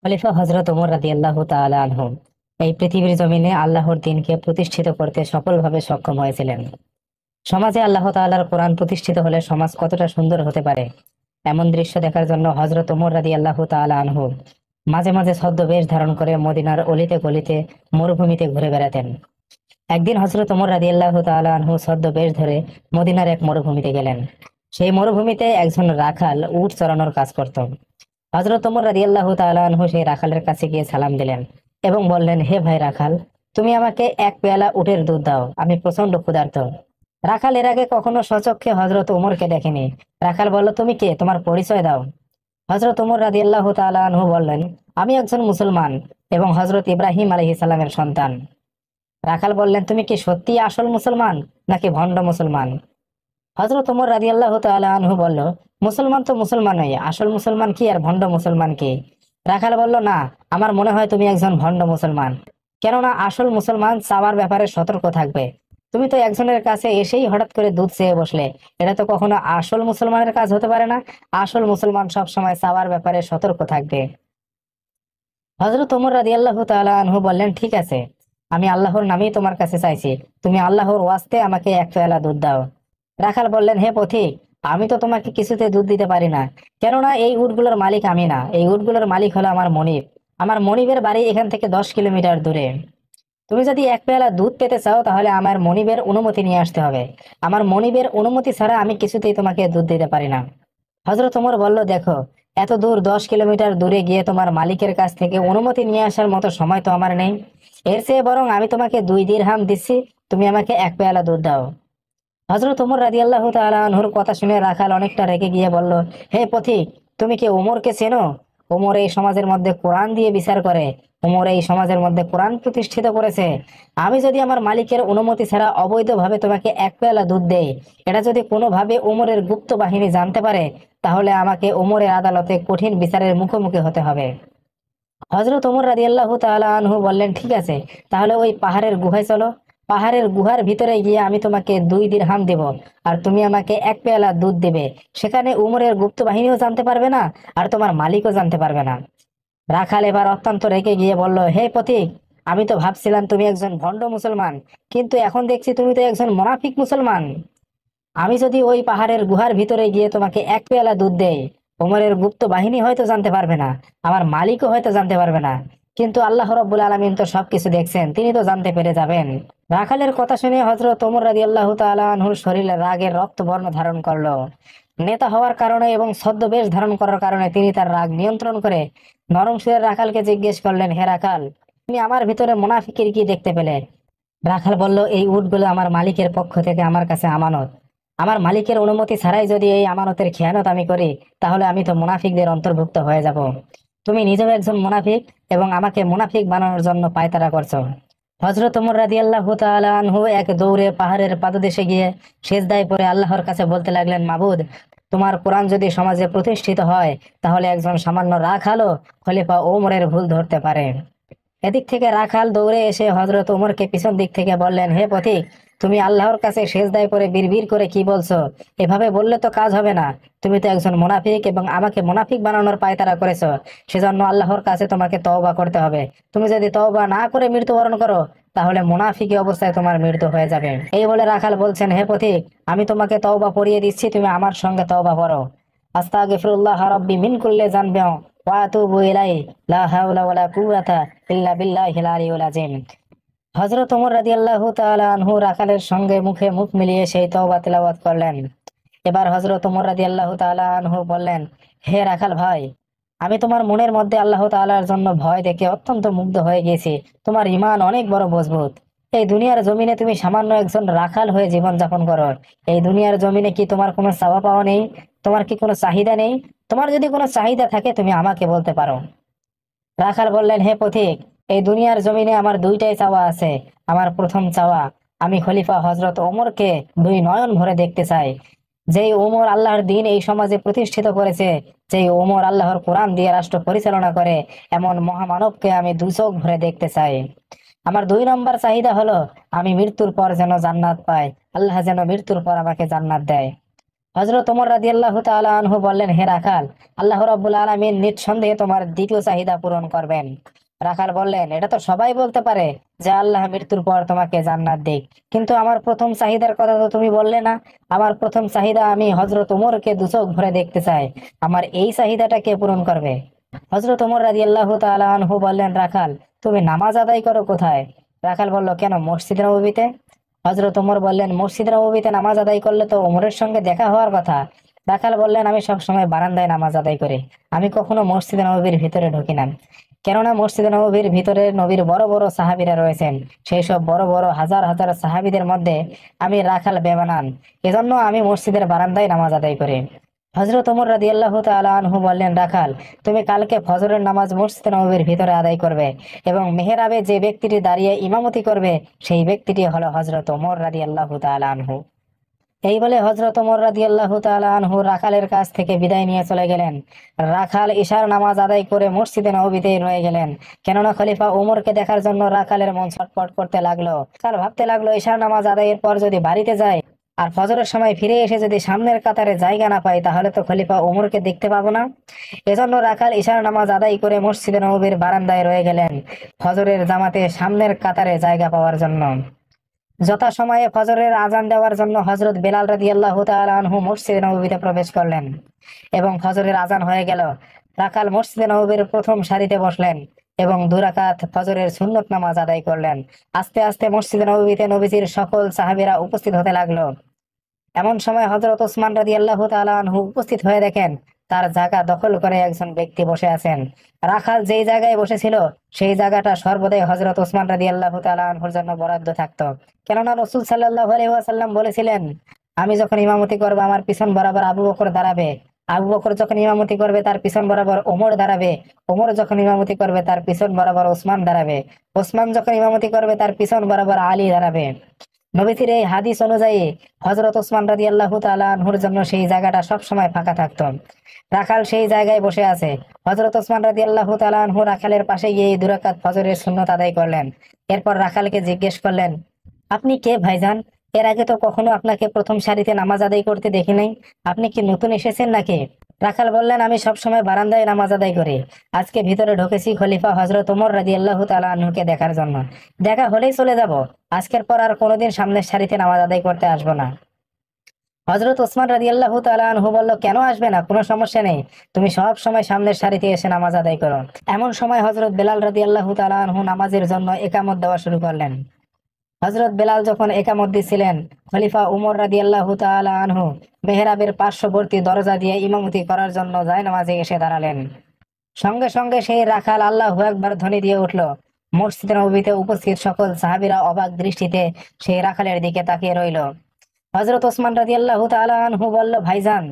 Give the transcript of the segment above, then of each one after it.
খলিফা হযরত ওমর রাদিয়াল্লাহু তাআলা আনহু এই পৃথিবীর জমিনে আল্লাহর দ্বীনকে প্রতিষ্ঠিত করতে সফলভাবে সক্ষম হয়েছিলেন। সমাজে আল্লাহ তাআলার কোরআন প্রতিষ্ঠিত হলে সমাজ কতটা সুন্দর হতে পারে, এমন দৃশ্য দেখার জন্য হযরত ওমর রাদিয়াল্লাহু তাআলা আনহু মাঝে মাঝে ছদ্মবেশ ধারণ করে মদিনার অলিতে গলিতে মরুভূমিতে ঘুরে বেড়াতেন। একদিন হযরত ওমর রাদিয়াল্লাহু তাআলা আনহু ছদ্মবেশ ধরে মদিনার এক মরুভূমিতে গেলেন। সেই মরুভূমিতে একজন রাখাল উট চরানোর কাজ করত। হযরত ওমর রাদিয়াল্লাহু তাআলা আনহু সেই রাখালের কাছে গিয়ে সালাম দিলেন এবং বললেন, হে ভাই রাখাল, তুমি আমাকে এক পেয়ালা উটের দুধ দাও, আমি প্রচন্ড ক্ষুধার্ত। রাখাল এর আগে কখনো স্বচক্ষে হযরত ওমরকে দেখেনি। রাখাল বলল, তুমি কে, তোমার পরিচয় দাও। হযরত ওমর রাদিয়াল্লাহু তাআলা আনহু বললেন, আমি একজন মুসলমান এবং হযরত ইব্রাহিম আলাইহিস সালামের সন্তান। রাখাল বললেন, তুমি কি সত্যি আসল মুসলমান নাকি ভণ্ড মুসলমান? হযরত ওমর রাদিয়াল্লাহু তাআলা আনহু বলল, মুসলমান তো মুসলমানই, আসল মুসলমান কি আর ভণ্ড মুসলমান কি? রাখাল বলল, না, আমার মনে হয় তুমি একজন ভণ্ড মুসলমান। কেননা আসল মুসলমান চাওয়ার ব্যাপারে সতর্ক থাকবে। তুমি তো একজনের কাছে এসেই হঠাৎ করে দুধ চেয়ে বসলে, এটা তো কখনো আসল মুসলমানের কাজ হতে পারে না। আসল মুসলমান সব সময় চাওয়ার ব্যাপারে সতর্ক থাকবে। হযরত ওমর রাদিয়াল্লাহু তাআলা আনহু বললেন, ঠিক আছে, আমি আল্লাহর নামেই তোমার কাছে চাইছি, তুমি আল্লাহর ওয়াস্তে আমাকে এক পেয়ালা দুধ দাও। রাখাল বললেন, হে পথিক, আমি তো তোমাকে কিছুতে দুধ দিতে পারি না। কেননা এই উটগুলোর মালিক আমি না, এই উটগুলোর মালিক হলো আমার মনিব। আমার মনিবের বাড়ি এখান থেকে 10 কিলোমিটার দূরে। তুমি যদি এক পেয়ালা দুধ পেতে চাও তাহলে আমার মনিবের অনুমতি নিয়ে আসতে হবে। আমার মনিবের অনুমতি ছাড়া আমি কিছুতেই তোমাকে দুধ দিতে পারি না। হযরত ওমর বলল, দেখো, এত দূর 10 কিলোমিটার দূরে গিয়ে তোমার মালিকের কাছ থেকে অনুমতি নিয়ে আসার মতো সময় তো আমার নেই। এর চেয়ে বরং আমি তোমাকে 2 দিরহাম দিচ্ছি, তুমি আমাকে এক পেয়ালা দুধ দাও। হযরত ওমর রাদিয়াল্লাহু তাআলা আনহুর কথা শুনে রাখাল অনেকটা রেগে গিয়ে বলল, হে পথিক, তুমি কি ওমরকে চেনো? ওমর এই সমাজের মধ্যে কোরআন দিয়ে বিচার করে। ওমর এই সমাজের মধ্যে কোরআন প্রতিষ্ঠিত করেছে। আমি যদি আমার মালিকের অনুমতি ছাড়া অবৈধভাবে তোমাকে এক পেয়ালা দুধ দেই, এটা যদি কোনোভাবে ওমরের গুপ্ত বাহিনী জানতে পারে, তাহলে আমাকে ওমরের আদালতে কঠিন বিচারের মুখোমুখি হতে হবে। হযরত ওমর রাদিয়াল্লাহু তাআলা আনহু বললেন, ঠিক আছে, তাহলে ওই পাহাড়ের গুহায় চলো। পাহাড়ের গুহার ভিতরে গিয়ে আমি তোমাকে 2 দিরহাম দেব, আর তুমি আমাকে এক পেয়ালা দুধ দেবে। সেখানে উমরের গুপ্ত বাহিনীও জানতে পারবে না, আর তোমার মালিকও জানতে পারবে না। রাখাল এবার অত্যন্ত রেগে গিয়ে বলল, হে পথিক, আমি তো ভাবছিলাম তুমি একজন ভণ্ড মুসলমান, কিন্তু এখন দেখছি তুমি তো একজন মুনাফিক মুসলমান। আমি যদি ওই পাহাড়ের গুহার ভিতরে গিয়ে তোমাকে এক পেয়ালা দুধ দেই, ওমরের গুপ্ত বাহিনী হয়তো জানতে পারবে না, আমার মালিকও হয়তো জানতে পারবে না, কিন্তু আল্লাহ রাব্বুল আলামিন তো সবকিছু দেখছেন, তিনি তো জানতে পেরে যাবেন। রাখালের কথা শুনে হযরত ওমর রাদিয়াল্লাহু তাআলা আনহুর শরীরে রাগের রক্তবর্ণ ধারণ করলো। নেতা হওয়ার কারণে এবং ছদ্মবেশ ধারণ করার কারণে তিনি তার রাগ নিয়ন্ত্রণ করে নরম সুরের রাখালকে জিজ্ঞেস করলেন, হে রাখাল, তুমি আমার ভিতরে মুনাফিকের কি দেখতে পেলে? রাখাল বলল, এই উটগুলো আমার মালিকের পক্ষ থেকে আমার কাছে আমানত। আমার মালিকের অনুমতি ছাড়াই যদি এই আমানতের খেয়ানত আমি করি, তাহলে আমি তো মুনাফিকদের অন্তর্ভুক্ত হয়ে যাব। তুমি নিজেও একজন মুনাফিক এবং আমাকে মুনাফিক বানানোর জন্য পায়তারা করছো। হযরত ওমর রাদিয়াল্লাহু তাআলা আনহু এক দৌড়ে পাহাড়ের পাদদেশে গিয়ে সেজদায় পড়ে আল্লাহর কাছে বলতে লাগলেন, মাবুদ, তোমার কোরআন যদি সমাজে প্রতিষ্ঠিত হয়, তাহলে একজন সামান্য রাখালও খলিফা ওমরের ভুল ধরতে পারে। এদিক থেকে রাখাল দৌড়ে এসে হযরত ওমরকে পিছন দিক থেকে বললেন, হে পথিক, তুমি আল্লাহর কাছে সেজদায় পড়ে বিড়বিড় করে কি বলছো? এভাবে বললে তো কাজ হবে না। তুমি তো একজন মুনাফিক এবং আমাকে মুনাফিক বানানোর পায়তারা করেছো। সেজন্য আল্লাহর কাছে তোমাকে তওবা করতে হবে। তুমি যদি তওবা না করে মৃত্যুবরণ করো, তাহলে মুনাফিকি অবস্থায় তোমার মৃত্যু হয়ে যাবে। এই বলে রাখাল বলছেন, হে পথিক, আমি তোমাকে তওবা পড়িয়ে দিচ্ছি, তুমি আমার সঙ্গে তওবা পড়ো। আস্তাগফিরুল্লাহ রাব্বি মিন কুল্লি যানবিন ওয়া আতুবু ইলাইহি লা হাওলা ওয়ালা কুওয়াতা ইল্লা বিল্লাহিল আলিয়্যিল আযীম। হযরত ওমর রাদিয়াল্লাহু তাআলা আনহু রাখালের সঙ্গে মুখে মুখ মিলিয়ে সেই তওবা তেলাওয়াত করলেন। এবার হযরত ওমর রাদিয়াল্লাহু তাআলা আনহু বললেন, হে রাখাল ভাই, আমি তোমার মনের মধ্যে আল্লাহ তাআলার জন্য ভয় দেখে অত্যন্ত মুগ্ধ হয়ে গেছি। তোমার ঈমান অনেক বড় মজবুত। এই দুনিয়ার জমিনে তুমি সামান্য একজন রাখাল হয়ে জীবন যাপন করো। এই দুনিয়ার জমিনে কি তোমার কোনো চাওয়া পাওয়া নেই? তোমার কি কোনো চাহিদা নেই? তোমার যদি কোনো চাহিদা থাকে তুমি আমাকে বলতে পারো। রাখাল বললেন, হে পথিক, এই দুনিয়ার জমিনে আমার দুইটাই চাওয়া আছে। আমার প্রথম চাওয়া, আমি খলিফা হযরত ওমরকে 2 নয়ন ভরে দেখতে চাই। যেই ওমর আল্লাহর দ্বীন এই সমাজে প্রতিষ্ঠিত করেছে, যেই ওমর আল্লাহর কোরআন দিয়ে রাষ্ট্র পরিচালনা করে, এমন মহামানবকে আমি 2 চোখ ভরে দেখতে চাই। আমার 2 নম্বর চাহিদা হলো, আমি মৃত্যুর পর যেন জান্নাত পাই। আল্লাহ যেন মৃত্যুর পর আমাকে জান্নাত দেয়। হযরত ওমর রাদিয়াল্লাহু তাআলা আনহু বললেন, হে রাখাল, আল্লাহ রাব্বুল আলামিন নিঃসন্দেহে তোমার দ্বিতীয় চাহিদা পূরণ করবেন। রাখাল বললেন, এটা তো সবাই বলতে পারে যে আল্লাহ মৃত্যুর পর তোমাকে জান্নাত দিক, কিন্তু আমার প্রথম চাহিদার কথা তো তুমি বললে না। আমার প্রথম চাহিদা, আমি হযরত ওমরকে দুচোখ ভরে দেখতে চাই। আমার এই চাহিদাটা কে পূরণ করবে? হযরত ওমর রাদিয়াল্লাহু তাআলা আনহু বললেন, রাখাল, তুমি নামাজ আদায় করো কোথায়? রাখাল বলল, কেন, মসজিদ নববীতে। হযরত ওমর বললেন, মসজিদ নববীতে নামাজ আদায় করলে তো ওমরের সঙ্গে দেখা হওয়ার কথা। রাখাল বললেন, আমি সব সময় বারান্দায় নামাজ আদায় করি, আমি কখনো মসজিদ নববীর ভিতরে ঢুকি না। কেননা মসজিদ নববীর ভিতরে নবীর বড় বড় সাহাবীরা রয়েছেন, সেই সব বড় বড় হাজার হাজার সাহাবীদের মধ্যে আমি রাখাল বেমানান, এজন্য আমি মসজিদের বারান্দায় নামাজ আদায় করি। হযরত ওমর রাদিয়াল্লাহু তাআলা আনহু বললেন, রাখাল, তুমি কালকে ফজরের নামাজ মসজিদ নববীর ভিতরে আদায় করবে, এবং মেহরাবে যে ব্যক্তিটি দাঁড়িয়ে ইমামতি করবে সেই ব্যক্তিটি হলো হযরত ওমর রাদিয়াল্লাহু তাআলা আনহু। এই বলে হযরত ওমর রাদিয়াল্লাহু তাআলা আনহু রাখালের কাছ থেকে বিদায় নিয়ে চলে গেলেন। রাখাল ঈশার নামাজ আদায় করে মসজিদে নববীতেই রয়ে গেলেন, কেননা খলিফা ওমরকে দেখার জন্য রাখালের মন ছটফট করতে লাগলো। রাখাল ভাবতে লাগলো, ঈশার নামাজ আদায়ের পর যদি বাড়িতে যায় আর ফজরের সময় ফিরে এসে যদি সামনের কাতারে জায়গা না পাই, তাহলে তো খলিফা ওমরকে দেখতে পাবো না। এজন্য রাখাল ঈশার নামাজ আদায় করে মসজিদে নববীর বারান্দায় রয়ে গেলেন ফজরের জামাতে সামনের কাতারে জায়গা পাওয়ার জন্য। যথাসময়ে ফজরের আজান দেওয়ার জন্য হযরত বেলাল রাদিয়াল্লাহু তাআলা আনহু মসজিদে নববীতে প্রবেশ করলেন, এবং ফজরের আজান হয়ে গেল। রাখাল মসজিদে নববীর প্রথম সারিতে বসলেন এবং 2 রাকাত ফজরের সুন্নত নামাজ আদায় করলেন। আস্তে আস্তে মসজিদে নববীতে নবীজির সকল সাহাবীরা উপস্থিত হতে লাগলো। এমন সময় হযরত ওসমান রাদিয়াল্লাহু তাআলা আনহু উপস্থিত হয়ে দেখেন তার জায়গা দখল করে একজন ব্যক্তি বসে আছেন। রাখাল যেই জায়গায় বসেছিল সেই জায়গাটা সর্বদাই হযরত ওসমান রাদিয়াল্লাহু তাআলা আনহুর জন্য বরাদ্দ থাকতো, কেননা রাসূল সাল্লাল্লাহু আলাইহি ওয়াসাল্লাম বলেছিলেন, আমি যখন ইমামতি করব আমার পিছন বরাবর আবু বকর দাঁড়াবে, আবু বকর যখন ইমামতি করবে তার পিছন বরাবর ওমর দাঁড়াবে, ওমর যখন ইমামতি করবে তার পিছন বরাবর ওসমান দাঁড়াবে, ওসমান যখন ইমামতি করবে তার পিছন বরাবর আলী দাঁড়াবে। নবীজির এই হাদিস অনুযায়ী হযরত ওসমান রাদিয়াল্লাহু তাআলা আনহুর জন্য সেই জায়গাটা সব সময় ফাঁকা থাকতো। রাখাল সেই জায়গায় বসে আছে। হযরত ওসমান রাদিয়াল্লাহু তাআলা আনহু রাখালের পাশে গিয়ে 2 রাকাত ফজরের সুন্নত আদায় করলেন। এরপর রাখালকে জিজ্ঞেস করলেন, আপনি কে ভাইজান? এর আগে তো কখনো আপনাকে প্রথম সারিতে নামাজ আদায় করতে দেখি নাই, আপনি কি নতুন এসেছেন নাকি? রাখাল বললেন, আমি সবসময় বারান্দায় নামাজ আদায় করি, আজকে ভিতরে ঢুকেছি খলিফা হযরত ওমর রাদিয়াল্লাহু তাআলা আনহুকে দেখার জন্য। দেখা হলেই চলে যাব, আজকের পর আর কোনোদিন সামনের সারিতে নামাজ আদায় করতে আসবো না। হযরত ওসমান রাদিয়াল্লাহু তাআলা আনহু বলল, কেন আসবে না, কোনো সমস্যা নেই, তুমি সব সময় সামনের সারিতে এসে নামাজ আদায় করো। এমন সময় হযরত বেলাল রাদিয়াল্লাহু তাআলা আনহু নামাজের জন্য একামত দেওয়া শুরু করলেন। হযরত বেলাল যখন একামত দিছিলেন, খলিফা উমর রাদিয়াল্লাহু তাআলা আনহু মেহরাবের পার্শ্ববর্তী দরজা দিয়ে ইমামতি করার জন্য জায়নামাজে এসে দাঁড়ালেন। সঙ্গে সঙ্গে সেই রাখাল আল্লাহু আকবার ধ্বনি দিয়ে উঠল। মসজিদ নববীতে উপস্থিত সকল সাহাবীরা অবাক দৃষ্টিতে সেই রাখালের দিকে তাকিয়ে রইল। হযরত ওসমান রাদিয়াল্লাহু তাআলা আনহু বলল, ভাইজান,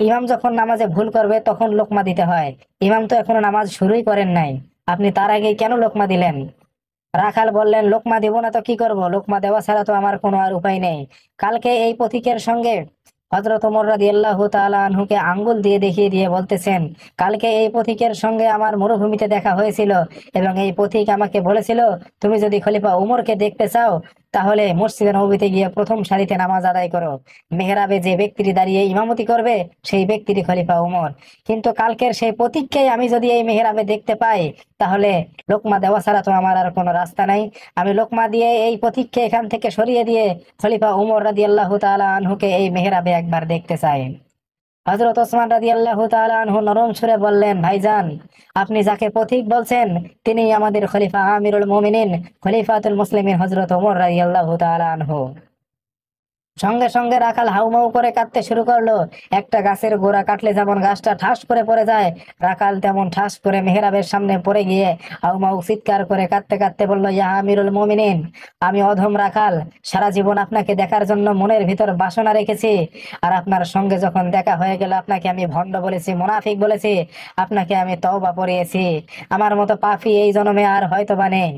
ইমাম যখন নামাজে ভুল করবে তখন লোকমা দিতে হয়, ইমাম তো এখনো নামাজ শুরুই করেন নাই, আপনি তার আগেই কেন লোকমা দিলেন? রাখাল বললেন, লোকমা দেব না তো কি করব, লোকমা দেওয়া ছাড়া তো আমার কোনো আর উপায় নেই। কালকে এই পথিকের সঙ্গে হযরত ওমর রাদিয়াল্লাহু তাআলা আনহুকে আঙ্গুল দিয়ে দেখিয়ে দিয়ে বলতেছেন, কালকে এই পথিকের সঙ্গে আমার মরুভূমিতে দেখা হয়েছিল, এবং এই পথিক আমাকে বলেছিল, তুমি যদি খলিফা ওমরকে দেখতে চাও তাহলে মসজিদে নববীতে গিয়ে প্রথম সারিতে নামাজ আদায় করো, মেহরাবে যে ব্যক্তিটি দাঁড়িয়ে ইমামতি করবে সেই ব্যক্তিটি খলিফা ওমর। কিন্তু কালকের সেই পথিককেই আমি যদি এই মেহরাবে দেখতে পাই, তাহলে লোকমা দেওয়া ছাড়া তো আমার আর কোনো রাস্তা নাই। আমি লোকমা দিয়ে এই পথিককে এখান থেকে সরিয়ে দিয়ে খলিফা উমর রাদিয়াল্লাহু তাআলা আনহুকে এই মেহরাবে একবার দেখতে চাই। হযরত ওসমান রাদিয়াল্লাহু তাআলা আনহু নরম সুরে বললেন, ভাইজান, আপনি যাকে পথিক বলছেন তিনি আমাদের খলিফা আমিরুল মুমিনিন, খলিফাতুল মুসলিমিন হযরত ওমর রাদিয়াল্লাহু তাআলা আনহু। সঙ্গে সঙ্গে রাখাল হাউমাউ করে কাঁদতে শুরু করলো। একটা গাছের গোড়া কাটলে যেমন গাছটা ঠাস করে পড়ে যায়, রাখাল তেমন ঠাস করে মেহরাবের সামনে পড়ে গিয়ে হাউমাউ চিৎকার করে কাঁদতে কাঁদতে বলল, ইয়া আমিরুল মুমিনিন, আমি অধম রাখাল, সারা জীবন আপনাকে দেখার জন্য মনের ভিতর বাসনা রেখেছি, আর আপনার সঙ্গে যখন দেখা হয়ে গেল আপনাকে আমি ভণ্ড বলেছি, মুনাফিক বলেছি, আপনাকে আমি তওবা পড়িয়েছি, আমার মতো পাপী এই জন্মে আর হয়তো বা নেই।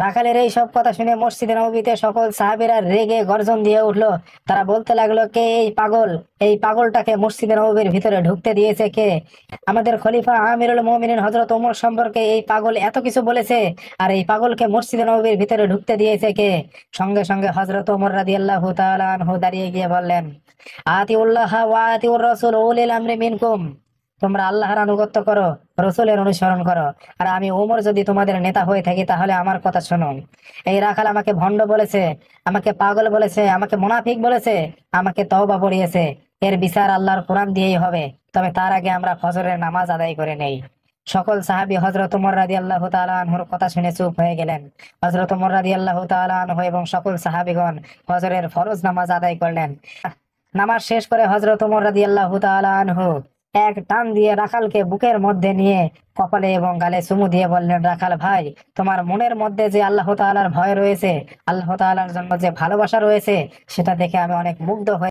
রাখালের এই সব কথা শুনে মসজিদে নববীতে সকল সাহাবীরা রেগে গর্জন দিয়ে উঠলো। তারা বলতে লাগলো, কে এই পাগল? এই পাগলটাকে মসজিদে নববীর ভিতরে ঢুকতে দিয়েছে কে? আমাদের খলিফা আমিরুল মুমিনিন হযরত ওমর সম্পর্কে এই পাগল এত কিছু বলেছে, আর এই পাগলকে মসজিদে নববীর ভিতরে ঢুকতে দিয়েছে কে? সঙ্গে সঙ্গে হযরত ওমর রাদিয়াল্লাহু তাআলা আনহু দাঁড়িয়ে গিয়ে বললেন, আতিউল্লাহ ওয়া আতিউর রাসূল উলিল আমরি মিনকুম। তোমরা আল্লাহর আনুগত্য করো, রসুলের অনুসরণ করো। আর আমি ওমর যদি তোমাদের নেতা হয়ে থাকি তাহলে আমার কথা শোনো। এই রাখাল আমাকে ভণ্ড বলেছে, আমাকে পাগল বলেছে, আমাকে মুনাফিক বলেছে, আমাকে তওবা পড়িয়েছে। এর বিচার আল্লাহর কোরআন দিয়েই হবে। তবে তার আগে আমরা ফজরের নামাজ আদায় করে নেই। সকল সাহাবী হযরত ওমর রাদিয়াল্লাহু তাআলা আনহুর কথা শুনে চুপ হয়ে গেলেন। হযরত ওমর রাদিয়াল্লাহু তাআলা আনহু এবং সকল সাহাবীগণ ফজরের ফরজ নামাজ আদায় করলেন। নামাজ শেষ করে হযরত ওমর রাদিয়াল্লাহু তাআলা আনহু এক টান দিয়ে রাখালকে বুকের মধ্যে নিয়ে কপালে এবং গালে চুমু দিয়ে বললেন, রাখাল ভাই, তোমার মনের মধ্যে যে আল্লাহ তাআলার ভয় রয়েছে, আল্লাহ তাআলার জন্য যে ভালোবাসা রয়েছে, সেটা দেখে আমি অনেক মুগ্ধ হয়ে